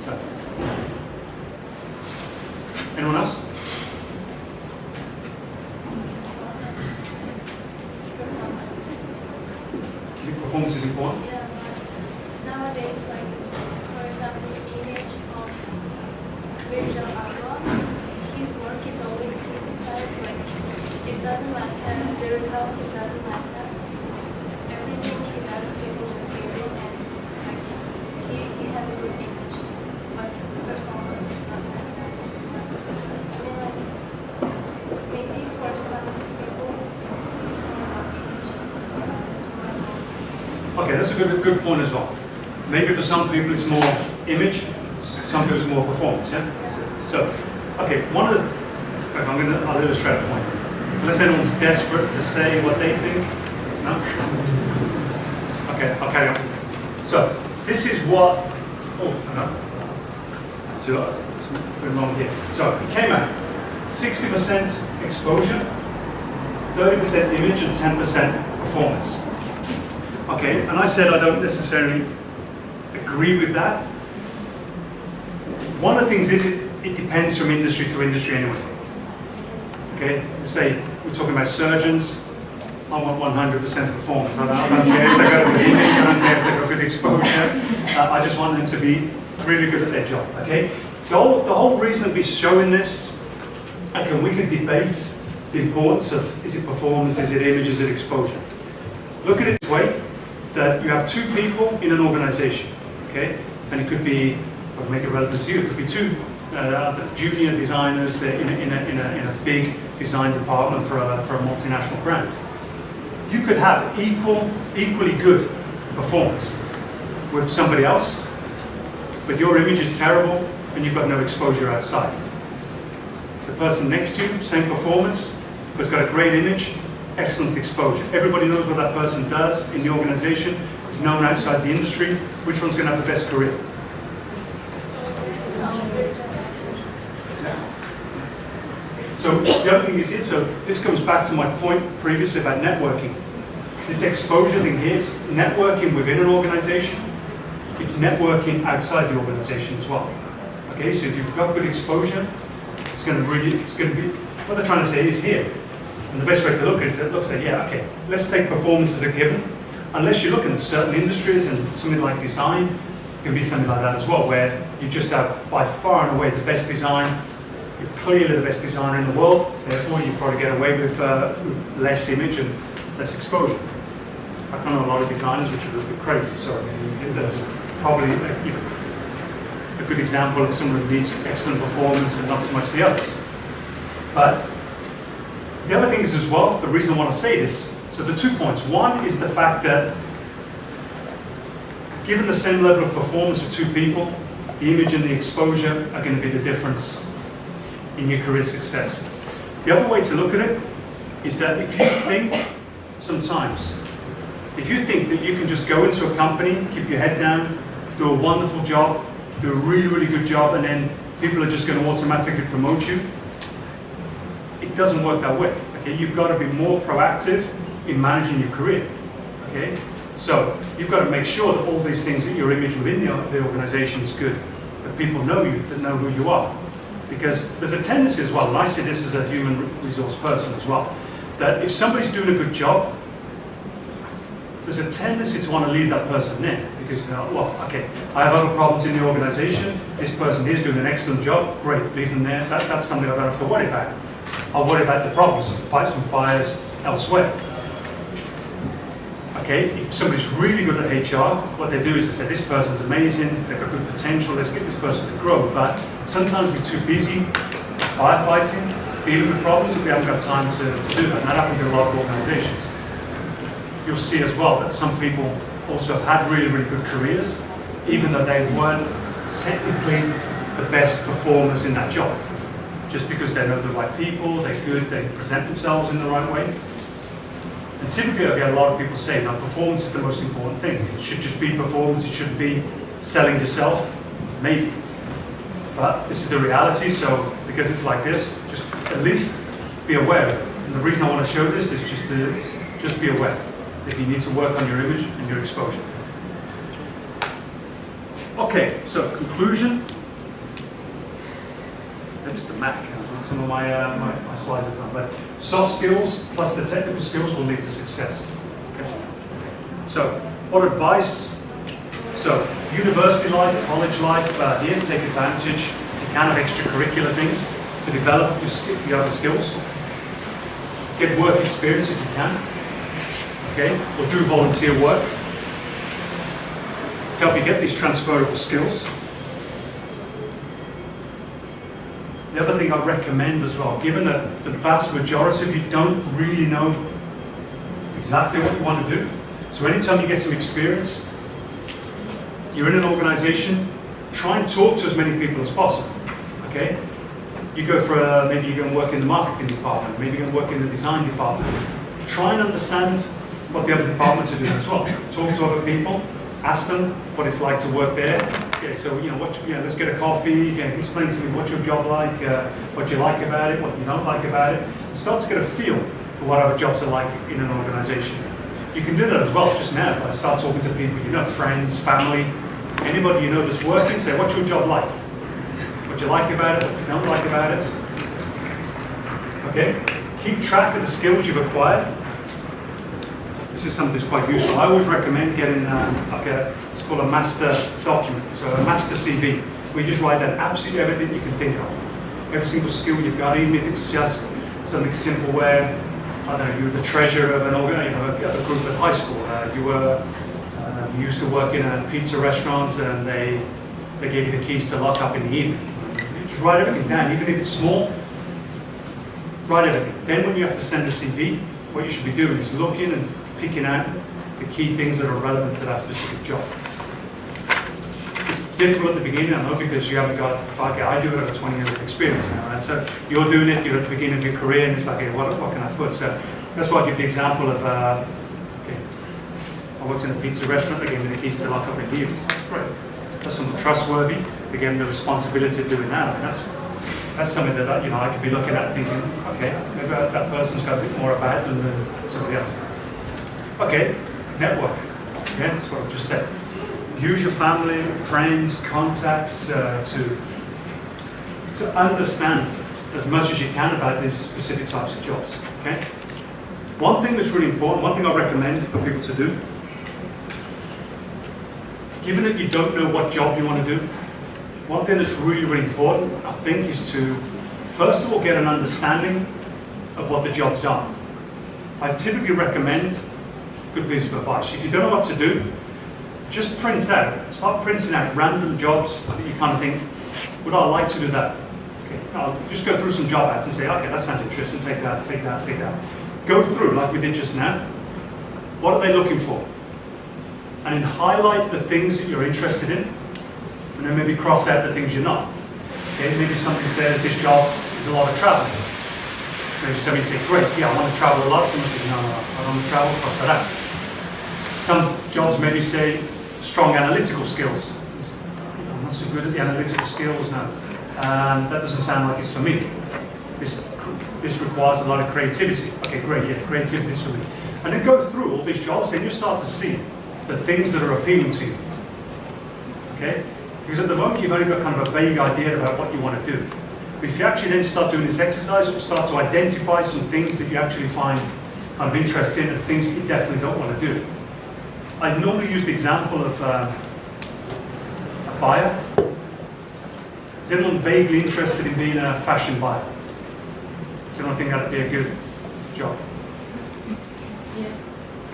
So, anyone else? You think performance is important? Yeah, but nowadays, like, for example, the image of Virgil Abloh, his work is always criticized, like, it doesn't matter, the result, it doesn't matter. Everything he does, people just leave it, and, like, he has a good image, but the performance is not that nice. I mean, like, maybe for some people, it's more about image, it's more about Okay, that's a good point as well. Maybe for some people it's more image, some people it's more performance, yeah? So, okay, I'll illustrate a point. Unless anyone's desperate to say what they think, no? Okay, I'll carry on. So, this is what, so, it's pretty long here. So, it came out 60% exposure, 30% image, and 10% performance. Okay, and I said I don't necessarily agree with that. One of the things is it depends from industry to industry anyway. Okay, say we're talking about surgeons, I want 100% performance. I don't care if they've got a good image, I don't care if they've got good exposure. I just want them to be really good at their job. Okay, the whole reason we're showing this, okay, we could debate the importance of, is it performance, is it image, is it exposure. Look at it this way, that you have two people in an organization, okay? And it could be, if I can make it relevant to you, it could be two junior designers in a big design department for a multinational brand. You could have equally good performance with somebody else, but your image is terrible and you've got no exposure outside. The person next to you, same performance, but has got a great image, excellent exposure. Everybody knows what that person does in the organization. It's known outside the industry. Which one's going to have the best career? So the other thing is here, so this comes back to my point previously about networking. This exposure thing here is networking within an organization. It's networking outside the organization as well. Okay, so if you've got good exposure, it's going to be, what they're trying to say is here. And the best way to look is it looks like, yeah, okay, let's take performance as a given. Unless you look in certain industries and something like design, it can be something like that as well, where you just have by far and away the best design. You're clearly the best designer in the world, therefore you probably get away with less image and less exposure. I've done a lot of designers which are a little bit crazy, so I mean, that's probably a good example of someone who needs excellent performance and not so much the others. But the other thing is as well, the reason I want to say this, so the 2 points. One is the fact that given the same level of performance of two people, the image and the exposure are going to be the difference in your career success. The other way to look at it is that if you think, sometimes, if you think that you can just go into a company, keep your head down, do a wonderful job, do a really, really good job, and then people are just going to automatically promote you, it doesn't work that way. Okay, you've got to be more proactive in managing your career. Okay, so you've got to make sure that all these things, that your image within the organization is good, that people know you, that know who you are. Because there's a tendency as well, and I see this as a human resource person as well, that if somebody's doing a good job, there's a tendency to want to leave that person there. Because, well, okay, I have other problems in the organization, this person here is doing an excellent job, great, leave them there, that's something I don't have to worry about. I'll worry about the problems, fight some fires elsewhere. Okay, if somebody's really good at HR, what they do is they say, this person's amazing, they've got good potential, let's get this person to grow. But sometimes we're too busy firefighting, dealing with problems, if we haven't got time to do that. And that happens in a lot of organizations. You'll see as well that some people also have had really, really good careers, even though they weren't technically the best performers in that job. Just because they know the right people, they're good, they present themselves in the right way. And typically I get a lot of people say, now performance is the most important thing. It should just be performance, it shouldn't be selling yourself, maybe. But this is the reality, so because it's like this, just at least be aware of it. And the reason I want to show this is just be aware that you need to work on your image and your exposure. Okay, so conclusion. Maybe it's the Mac. Some of my slides are done, but soft skills plus the technical skills will lead to success. Okay. So, what advice? So, university life, college life, here, take advantage, if you can, of extracurricular things to develop your other skills. Get work experience if you can. Okay, or do volunteer work to help you get these transferable skills. The other thing I recommend as well, given that the vast majority of you don't really know exactly what you want to do, so anytime you get some experience, you're in an organization, try and talk to as many people as possible, okay? You go for, maybe you go and work in the marketing department, maybe you go and work in the design department. Try and understand what the other departments are doing as well. Talk to other people, ask them what it's like to work there. Okay, so let's get a coffee. Explain to me what's your job like, what you like about it, what you don't like about it, and start to get a feel for what other jobs are like in an organization. You can do that as well just now. Like start talking to people you know, friends, family, anybody you know that's working. Say, what's your job like? What you like about it, what you don't like about it. Okay, keep track of the skills you've acquired. This is something that's quite useful. I always recommend getting it's called a master document, so a master CV, where you just write down absolutely everything you can think of. Every single skill you've got, even if it's just something simple where, I don't know, you were the treasurer of of a group at high school. You used to work in a pizza restaurant and they gave you the keys to lock up in the evening. You just write everything down, even if it's small, write everything. Then when you have to send a CV, what you should be doing is looking and picking out the key things that are relevant to that specific job. It's difficult at the beginning, I know, because you haven't got, I do it over 20 years of experience now, right? So you're doing it, you're at the beginning of your career, and it's like, hey, what can I put? So that's why I give the example of, I worked in a pizza restaurant, they gave me the keys to lock up in the evenings. Great. That's something trustworthy, they gave me the responsibility of doing that. And that's something that I could be looking at thinking, okay, maybe that person's got a bit more about them than somebody else. Okay, network. Yeah, that's what I've just said. Use your family, friends, contacts to understand as much as you can about these specific types of jobs. Okay. One thing that's really important, one thing I recommend for people to do, given that you don't know what job you want to do, one thing that's really, really important, I think, is to first of all get an understanding of what the jobs are. I typically recommend, good piece of advice, if you don't know what to do, just start printing out random jobs that you kind of think, would I like to do that? Okay, I'll just go through some job ads and say, okay, that sounds interesting, take that, take that, take that. Go through, like we did just now, what are they looking for? And then highlight the things that you're interested in, and then maybe cross out the things you're not. Okay, maybe something says this job is a lot of travel. Maybe somebody say, great, yeah, I want to travel a lot. Someone says, no, I don't want to travel, cross that out. Some jobs maybe say strong analytical skills. I'm not so good at the analytical skills now. That doesn't sound like it's for me. This requires a lot of creativity. Okay, great, yeah, creativity is for me. And then go through all these jobs, and you start to see the things that are appealing to you. Okay? Because at the moment you've only got kind of a vague idea about what you want to do. But if you actually then start doing this exercise, you'll start to identify some things that you actually find kind of interesting and things that you definitely don't want to do. I normally use the example of a buyer. Is anyone vaguely interested in being a fashion buyer? Does anyone think that would be a good job? Yes.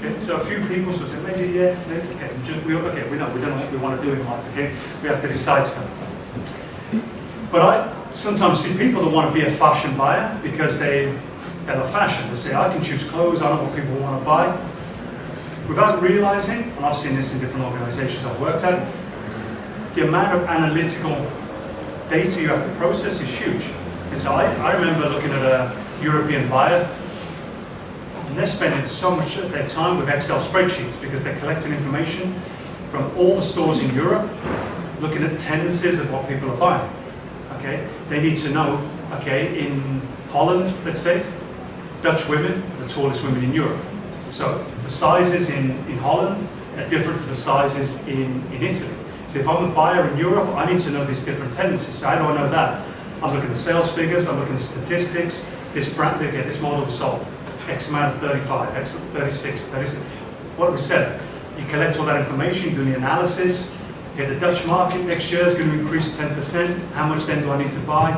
Okay, so a few people sort of say, maybe, yeah, maybe, okay, we know what we want to do in life, okay? We have to decide stuff. But I sometimes see people that want to be a fashion buyer because they love fashion. They say, I can choose clothes, I know what people want to buy. Without realizing, and I've seen this in different organizations I've worked at, the amount of analytical data you have to process is huge. And so I remember looking at a European buyer, and they're spending so much of their time with Excel spreadsheets because they're collecting information from all the stores in Europe, looking at tendencies of what people are buying. Okay, they need to know, okay, in Holland, let's say, Dutch women are the tallest women in Europe. So the sizes in Holland are different to the sizes in Italy. So if I'm a buyer in Europe, I need to know these different tendencies. So how do I know that? I'm looking at the sales figures, I'm looking at statistics. This brand, okay, this model was sold X amount of 35, X 36, 36. What we said, you collect all that information, you do the analysis. Okay, the Dutch market next year is going to increase 10%. How much then do I need to buy?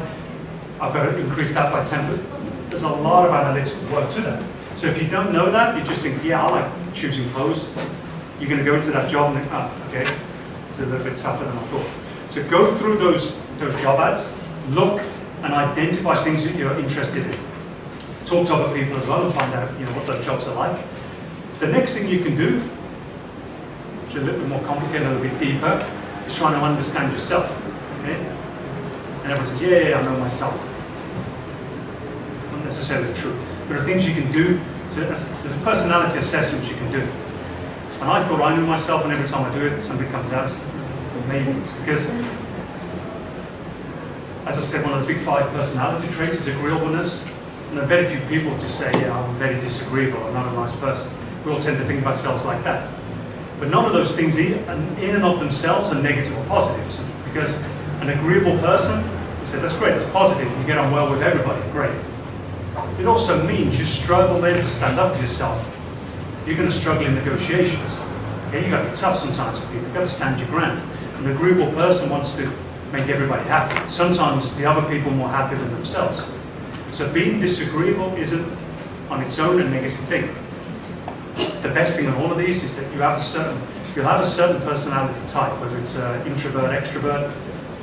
I've got to increase that by 10%. There's a lot of analytical work to that. So if you don't know that, you just think, yeah, I like choosing clothes. You're going to go into that job and think, oh, okay, it's a little bit tougher than I thought. So go through those job ads, look and identify things that you're interested in. Talk to other people as well and find out, what those jobs are like. The next thing you can do, which is a little bit more complicated, a little bit deeper, is trying to understand yourself. Okay? And everyone says, yeah, I know myself. Not necessarily true. There are things you can do. There's a personality assessment you can do. And I thought I knew myself, and every time I do it, something comes out. Maybe. Because, as I said, one of the big 5 personality traits is agreeableness. And there are very few people who just say, yeah, I'm very disagreeable, I'm not a nice person. We all tend to think of ourselves like that. But none of those things in and of themselves are negative or positive. So, because an agreeable person, you say, that's great, that's positive, you get on well with everybody, great. It also means you struggle then to stand up for yourself. You're going to struggle in negotiations. Okay, you've got to be tough sometimes with people, you've got to stand your ground. An agreeable person wants to make everybody happy. Sometimes the other people are more happy than themselves. So being disagreeable isn't on its own a negative thing. The best thing of all of these is that you'll have a certain personality type, whether it's introvert, extrovert,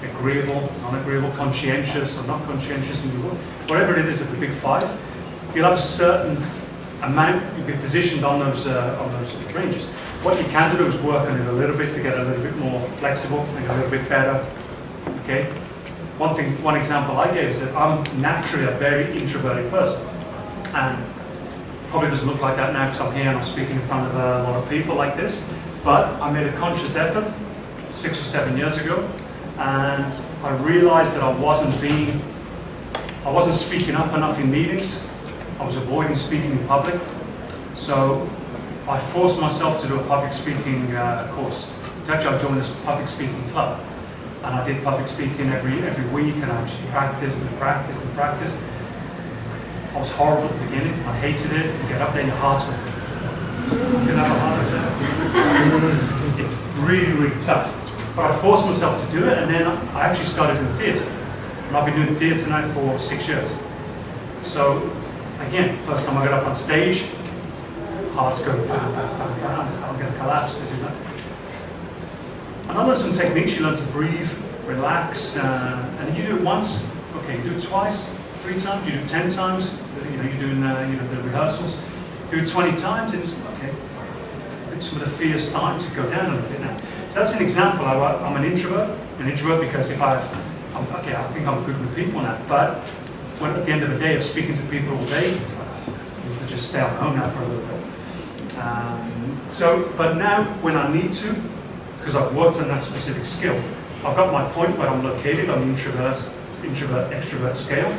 agreeable, non-agreeable, conscientious or not conscientious, whatever it is of the big 5, you'll have a certain amount, you'll be positioned on those ranges. What you can do is work on it a little bit to get a little bit more flexible and a little bit better. Okay? One example I gave is that I'm naturally a very introverted person, and probably doesn't look like that now because I'm here and I'm speaking in front of a lot of people like this, but I made a conscious effort 6 or 7 years ago, and I realized that I wasn't speaking up enough in meetings. I was avoiding speaking in public. So I forced myself to do a public speaking course. Actually, I joined this public speaking club. And I did public speaking every week, and I just practiced and practiced and practiced. I was horrible at the beginning. I hated it. You get up there, your heart's going, you can have a heart attack. It's really, really tough. But I forced myself to do it, and then I actually started doing theatre. And I've been doing theatre now for 6 years. So, again, first time I got up on stage, heart's going, bam, bam, bam, bam, I'm going to collapse. This is that. And I learned some techniques. You learn to breathe, relax, and you do it once. Okay, you do it twice, 3 times, you do it 10 times. You're doing the rehearsals. Do it 20 times, and it's okay. I think some of the fear is starting to go down a little bit now. So that's an example. I'm an introvert because if I think I'm good with people now. But when at the end of the day of speaking to people all day, it's like, I need to just stay at home now for a little bit. But now when I need to, because I've worked on that specific skill, I've got my point where I'm located on the introvert, extrovert scale,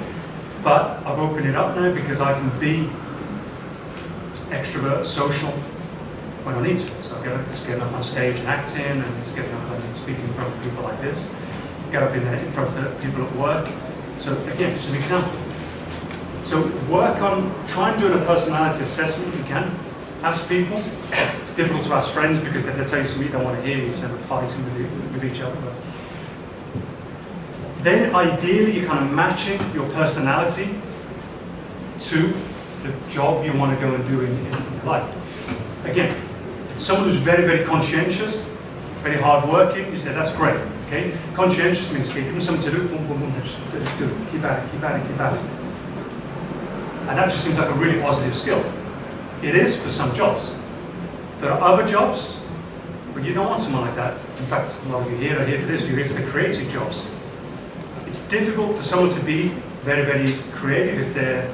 but I've opened it up now because I can be extrovert, social when I need to. So it's getting up on stage and acting, and it's getting up and speaking in front of people like this, get up in front of people at work. So again, just an example. So try and do a personality assessment if you can. Ask people. It's difficult to ask friends because if they tell you something you don't want to hear, you just end up fighting with each other. But then ideally you're kind of matching your personality to the job you want to go and do in your life. Again, someone who's very, very conscientious, very hard-working, you say, that's great, okay? Conscientious means, okay, give them something to do, boom, boom, boom, just do it, keep at it, keep at it, keep at it. And that just seems like a really positive skill. It is for some jobs. There are other jobs, but you don't want someone like that. In fact, a lot of you here are here for this, you're here for the creative jobs. It's difficult for someone to be very, very creative if they're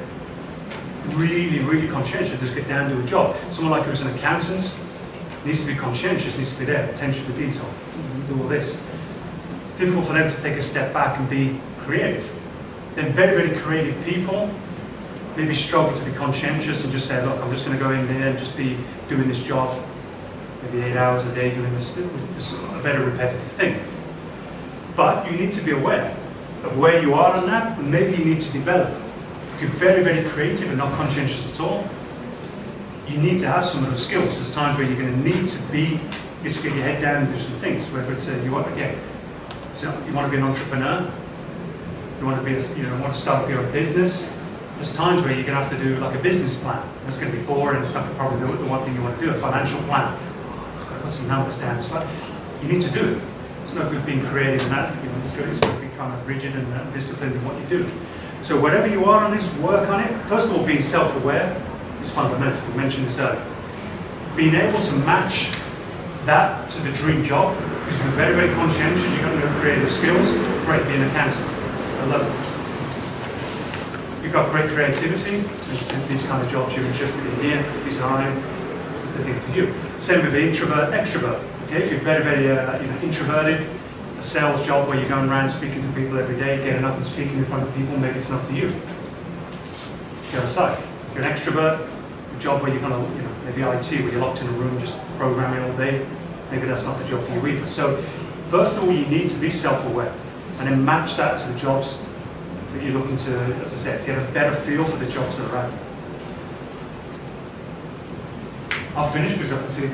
really, really conscientious, just get down to a job. Someone like who's an accountant needs to be conscientious, needs to be there, attention to detail, do all this. Difficult for them to take a step back and be creative. Then very, very creative people maybe struggle to be conscientious and just say, look, I'm just going to go in there and just be doing this job, maybe 8 hours a day doing this a very repetitive thing. But you need to be aware of where you are on that, and maybe you need to develop. If you're very, very creative and not conscientious at all, you need to have some of those skills. There's times where you're going to need to be, just get your head down and do some things. Whether it's you want to be an entrepreneur, you want to be, want to start up your own business. There's times where you're going to have to do like a business plan. That's going to be forward, and it's not probably the one thing you want to do, a financial plan. Put some numbers down. It's like you need to do it. It's no good being creative in that. It's got to be kind of rigid and disciplined in what you do. So whatever you are on this, work on it. First of all, being self-aware is fundamental. We mentioned this earlier. Being able to match that to the dream job, because you're very, very conscientious, you've got no creative skills, great, be an accountant. I love it. You've got great creativity, these kind of jobs you're interested in here, design, is the thing for you. Same with the introvert, extrovert. Okay, if you're very, very introverted, a sales job where you're going around speaking to people every day, getting up and speaking in front of people, maybe it's not for you. The other side. If you're an extrovert, a job where you're going to, maybe IT, where you're locked in a room just programming all day, maybe that's not the job for you either. So, first of all, you need to be self-aware, and then match that to the jobs that you're looking to, as I said, get a better feel for the jobs that are out there. I'll finish because I can see.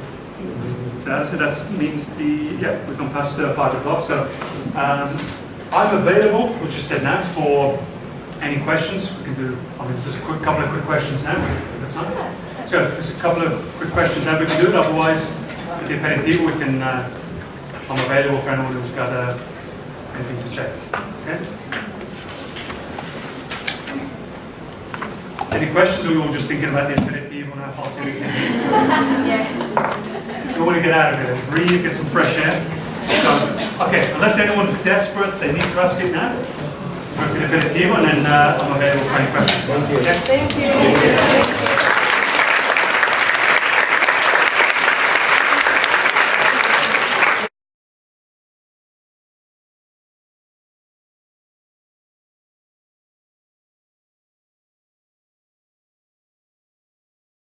So that means we've gone past 5 o'clock. So I'm available, which I said now, for any questions. We can do, there's a couple of quick questions now. We've got time. So if there's a couple of quick questions now, we can do it. Otherwise, with the aperitivo, we can, I'm available for anyone who's got anything to say. Okay? Any questions, or are you all just thinking about the aperitivo and our hot tea? You want to get out of here, breathe, get some fresh air. So, okay, unless anyone's desperate, they need to ask it now. Go to the aperitivo, and then I'm available for any questions. Thank you. Thank you.